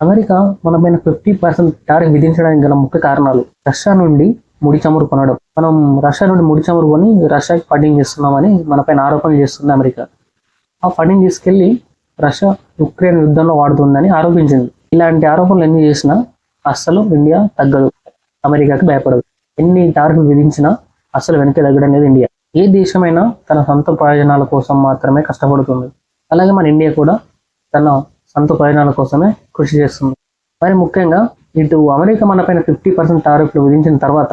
America మనపైన 50% tariff విధించడానికి గల ముఖ్య కారణాలు రష్యా నుండి ముడి చమురు కొనడం. మనం రష్యా నుండి ముడి చమురు కొని రష్యాకి ఫండింగ్ చేస్తున్నామని మనపైన ఆరోపణలు చేస్తుంది అమెరికా. ఆ ఫండింగ్ తీసుకెళ్లి రష్యా ఉక్రెయిన్ యుద్ధంలో వాడుతుందని ఆరోపించింది. ఇలాంటి ఆరోపణలు ఎన్ని చేసినా అస్సలు ఇండియా తగ్గదు, అమెరికాకి భయపడదు. ఎన్ని టారిఫ్లు విధించినా అస్సలు వెనక్కి తగ్గడం లేదు ఇండియా. ఏ దేశమైనా తన సొంత ప్రయోజనాల కోసం మాత్రమే కష్టపడుతుంది. అలాగే మన ఇండియా కూడా తన సొంత ప్రయోజనాల కోసమే కృషి చేస్తుంది. మరి ముఖ్యంగా ఇటు అమెరికా మనపైన 50% టారిఫ్లు విధించిన తర్వాత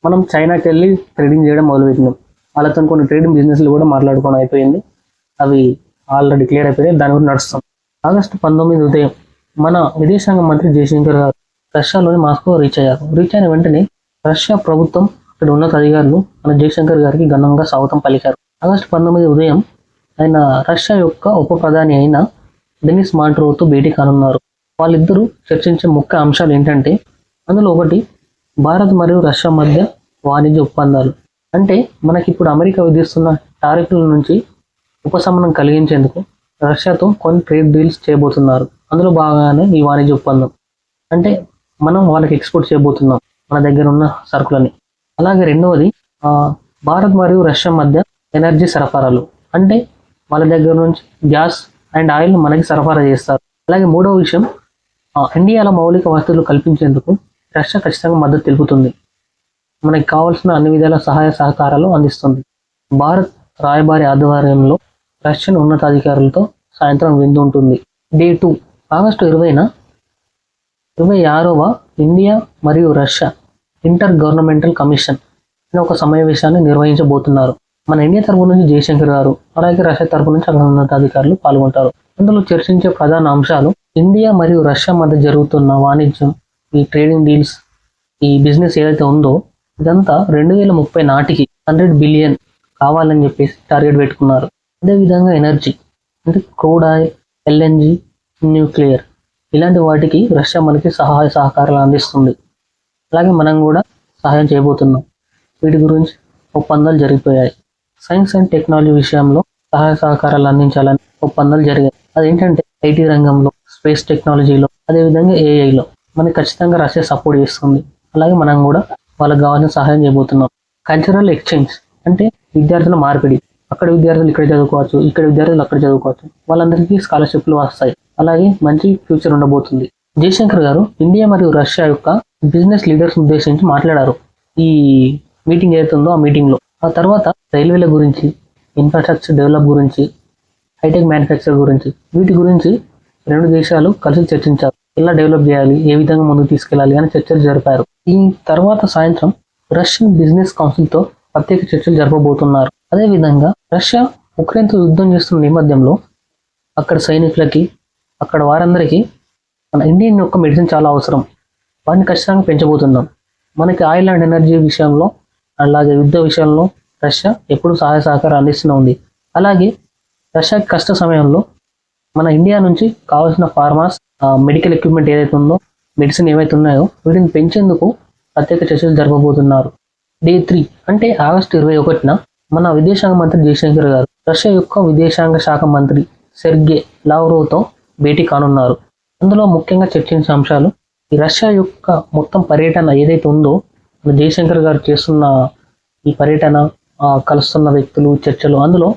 మనం చైనాకి వెళ్ళి ట్రేడింగ్ చేయడం మొదలుపెట్టినాం. వాళ్ళతో కొన్ని ట్రేడింగ్ బిజినెస్లు కూడా మాట్లాడుకోవడం అయిపోయింది. అవి ఆల్రెడీ క్లియర్ అయిపోయినాయి, దాని గురించి నడుస్తాం. ఆగస్టు 19 ఉదయం మన విదేశాంగ మంత్రి జయశంకర్ గారు రష్యాలోని మాస్కో రీచ్ అయ్యారు. రీచ్ అయిన వెంటనే రష్యా ప్రభుత్వం అక్కడ ఉన్నత అధికారులు మన జయశంకర్ గారికి ఘనంగా స్వాగతం పలికారు. ఆగస్టు 19 ఉదయం ఆయన రష్యా యొక్క ఉప ప్రధాని అయిన డెనిస్ మాంట్రోవ్తో భేటీ కానున్నారు. వాళ్ళిద్దరూ చర్చించే ముఖ్య అంశాలు ఏంటంటే, అందులో ఒకటి భారత్ మరియు రష్యా మధ్య వాణిజ్య ఒప్పందాలు. అంటే మనకి ఇప్పుడు అమెరికా విధిస్తున్న టారిఫ్ల నుంచి ఉపశమనం కలిగించేందుకు రష్యాతో కొన్ని ట్రేడ్ డీల్స్ చేయబోతున్నారు. అందులో భాగంగానే ఈ వాణిజ్య ఒప్పందం. అంటే మనం వాళ్ళకి ఎక్స్పోర్ట్ చేయబోతున్నాం మన దగ్గర ఉన్న సరుకులని. అలాగే రెండవది భారత్ మరియు రష్యా మధ్య ఎనర్జీ సరఫరాలు. అంటే వాళ్ళ దగ్గర నుంచి గ్యాస్ అండ్ ఆయిల్ మనకి సరఫరా చేస్తారు. అలాగే మూడవ విషయం, ఇండియాలో మౌలిక వసతులు కల్పించేందుకు రష్యా ఖచ్చితంగా మద్దతు తెలుపుతుంది. మనకి కావాల్సిన అన్ని విధాల సహాయ సహకారాలు అందిస్తుంది. భారత్ రాయబారి ఆధ్వర్యంలో రష్యన్ ఉన్నతాధికారులతో సాయంత్రం విందు ఉంటుంది. డే 2 ఆగస్టు 26వ ఇండియా మరియు రష్యా ఇంటర్ గవర్నమెంటల్ కమిషన్ అనే ఒక సమావేశాన్ని నిర్వహించబోతున్నారు. మన ఇండియా తరపు నుంచి జయశంకర్ గారు, అలాగే రష్యా తరపు నుంచి అక్కడ ఉన్నతాధికారులు పాల్గొంటారు. అందులో చర్చించే ప్రధాన అంశాలు ఇండియా మరియు రష్యా మధ్య జరుగుతున్న వాణిజ్యం, ఈ ట్రేడింగ్ డీల్స్, ఈ బిజినెస్ ఏదైతే ఉందో ఇదంతా 2030 నాటికి 100 బిలియన్ కావాలని చెప్పేసి టార్గెట్ పెట్టుకున్నారు. అదేవిధంగా ఎనర్జీ అంటే క్రూడ్ ఆయిల్, ఎల్ఎన్జి, న్యూక్లియర్ ఇలాంటి వాటికి రష్యా మనకి సహాయ సహకారాలు అందిస్తుంది. అలాగే మనం కూడా సహాయం చేయబోతున్నాం. వీటి గురించి ఒప్పందాలు జరిగిపోయాయి. సైన్స్ అండ్ టెక్నాలజీ విషయంలో సహాయ సహకారాలు అందించాలని ఒప్పందాలు జరిగాయి. అదేంటంటే ఐటీ రంగంలో, స్పేస్ టెక్నాలజీలో, అదేవిధంగా ఏఐలో మనకి ఖచ్చితంగా రష్యా సపోర్ట్ చేస్తుంది. అలాగే మనం కూడా వాళ్ళకి కావాల్సిన సహాయం చేయబోతున్నాం. కల్చరల్ ఎక్స్చేంజ్ అంటే విద్యార్థుల మార్పిడి. అక్కడ విద్యార్థులు ఇక్కడ చదువుకోవచ్చు, ఇక్కడ విద్యార్థులు అక్కడ చదువుకోవచ్చు. వాళ్ళందరికీ స్కాలర్షిప్లు వస్తాయి. అలాగే మంచి ఫ్యూచర్ ఉండబోతుంది. జయశంకర్ గారు ఇండియా మరియు రష్యా యొక్క బిజినెస్ లీడర్స్ ఉద్దేశించి మాట్లాడారు ఈ మీటింగ్ ఏదైతుందో ఆ మీటింగ్లో. ఆ తర్వాత రైల్వేల గురించి, ఇన్ఫ్రాస్ట్రక్చర్ డెవలప్ గురించి, హైటెక్ మ్యానుఫ్యాక్చర్ గురించి, వీటి గురించి రెండు దేశాలు కలిసి చర్చించారు. ఎలా డెవలప్ చేయాలి, ఏ విధంగా ముందుకు తీసుకెళ్లాలి అని చర్చలు జరిపారు. ఈ తర్వాత సాయంత్రం రష్యన్ బిజినెస్ కౌన్సిల్తో ప్రత్యేక చర్చలు జరపబోతున్నారు. అదేవిధంగా రష్యా ఉక్రెయిన్తో యుద్ధం చేస్తున్న నేపథ్యంలో అక్కడ సైనికులకి, అక్కడ వారందరికీ మన ఇండియన్ యొక్క మెడిసిన్ చాలా అవసరం. వాటిని ఖచ్చితంగా పెంచబోతున్నాం. మనకి ఆయిల్ అండ్ ఎనర్జీ విషయంలో, అలాగే యుద్ధ విషయంలో రష్యా ఎప్పుడు సహాయ సహకారం అందిస్తూనే ఉంది. అలాగే రష్యాకి కష్ట సమయంలో మన ఇండియా నుంచి కావాల్సిన ఫార్మాస్, మెడికల్ ఎక్విప్మెంట్ ఏదైతే ఉందో, మెడిసిన్ ఏవైతే ఉన్నాయో వీటిని పెంచేందుకు ప్రత్యేక చర్చలు జరపబోతున్నారు. డే 3 అంటే ఆగస్టు 21న మన విదేశాంగ మంత్రి జయశంకర్ గారు రష్యా యొక్క విదేశాంగ శాఖ మంత్రి సెర్గే లావ్రోవ్తో భేటీ కానున్నారు. అందులో ముఖ్యంగా చర్చించే అంశాలు ఈ రష్యా యొక్క మొత్తం పర్యటన ఏదైతే ఉందో, మన జయశంకర్ గారు చేస్తున్న ఈ పర్యటన, కలుస్తున్న వ్యక్తులు, చర్చలు, అందులో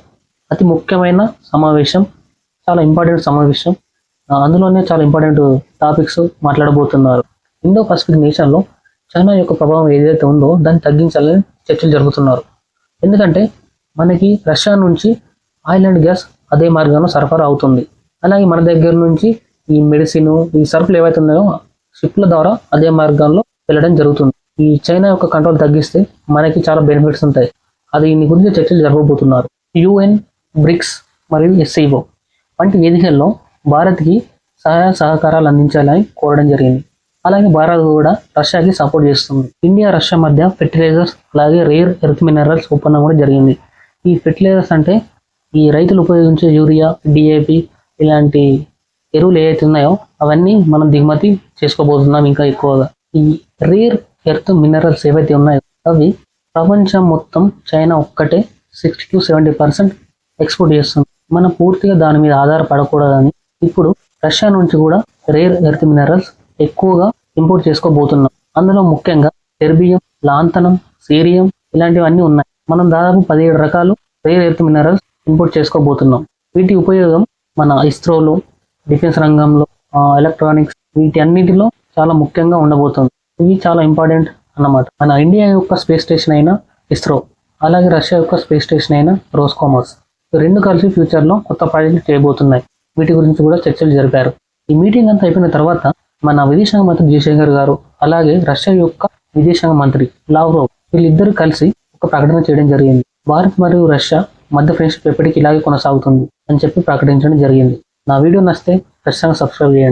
అతి ముఖ్యమైన సమావేశం, చాలా ఇంపార్టెంట్ సమావేశం. అందులోనే చాలా ఇంపార్టెంట్ టాపిక్స్ మాట్లాడబోతున్నారు. ఇండో పసిఫిక్ నేషన్లో చైనా యొక్క ప్రభావం ఏదైతే ఉందో దాన్ని తగ్గించాలని చర్చలు జరుగుతున్నారు. ఎందుకంటే మనకి రష్యా నుంచి ఆయిల్ అండ్ గ్యాస్ అదే మార్గంలో సరఫరా అవుతుంది. అలాగే మన దగ్గర నుంచి ఈ మెడిసిన్, ఈ సరుకులు ఏవైతే ఉన్నాయో షిప్ల ద్వారా అదే మార్గంలో వెళ్ళడం జరుగుతుంది. ఈ చైనా యొక్క కంట్రోల్ తగ్గిస్తే మనకి చాలా బెనిఫిట్స్ ఉంటాయి. అది దీని గురించి చర్చలు జరగబోతున్నారు. UN, బ్రిక్స్ మరియు SCO వంటి వేదికల్లో భారత్కి సహాయ సహకారాలు అందించాలని కోరడం జరిగింది. అలాగే భారత్ కూడా రష్యాకి సపోర్ట్ చేస్తుంది. ఇండియా రష్యా మధ్య ఫెర్టిలైజర్స్, అలాగే రేర్ ఎర్త్ మినరల్స్ ఒప్పందం కూడా జరిగింది. ఈ ఫెర్టిలైజర్స్ అంటే ఈ రైతులు ఉపయోగించే యూరియా, DAP ఇలాంటి ఎరువులు ఏవైతే ఉన్నాయో అవన్నీ మనం దిగుమతి చేసుకోబోతున్నాం ఇంకా ఎక్కువగా. ఈ రేర్ ఎర్త్ మినరల్స్ ఏవైతే ఉన్నాయో అవి ప్రపంచం మొత్తం చైనా ఒక్కటే 60 to 70% ఎక్స్పోర్ట్ చేస్తుంది. మనం పూర్తిగా దాని మీద ఆధారపడకూడదని ఇప్పుడు రష్యా నుంచి కూడా రేర్ ఎర్త్ మినరల్స్ ఎక్కువగా ఇంపోర్ట్ చేసుకోబోతున్నాం. అందులో ముఖ్యంగా టెర్బియం, లాంతనం, సీరియం ఇలాంటివన్నీ ఉన్నాయి. మనం దాదాపు 17 రకాలు రేర్ ఎర్త్ మినరల్స్ ఇంపోర్ట్ చేసుకోబోతున్నాం. వీటి ఉపయోగం మన ఇస్రోలో, డిఫెన్స్ రంగంలో, ఎలక్ట్రానిక్స్ వీటి అన్నిటిలో చాలా ముఖ్యంగా ఉండబోతుంది. ఇవి చాలా ఇంపార్టెంట్ అన్నమాట. మన ఇండియా యొక్క స్పేస్ స్టేషన్ అయిన ఇస్రో, అలాగే రష్యా యొక్క స్పేస్ స్టేషన్ అయిన రోస్కామోస్, రెండు కలిసి ఫ్యూచర్లో కొత్త ప్రాజెక్టులు చేయబోతున్నాయి. వీటి గురించి కూడా చర్చలు జరిపారు. ఈ మీటింగ్ అంతా అయిపోయిన తర్వాత మన విదేశాంగ మంత్రి జయశంకర్ గారు, అలాగే రష్యా యొక్క విదేశాంగ మంత్రి లావ్రోవ్ వీళ్ళిద్దరూ కలిసి ఒక ప్రకటన చేయడం జరిగింది. భారత్ మరియు రష్యా మధ్య ఫ్రెండ్షిప్ ఎప్పటికీ ఇలాగే కొనసాగుతుంది అని చెప్పి ప్రకటించడం జరిగింది. నా వీడియో నచ్చితే ఖచ్చితంగా సబ్స్క్రైబ్ చేయండి.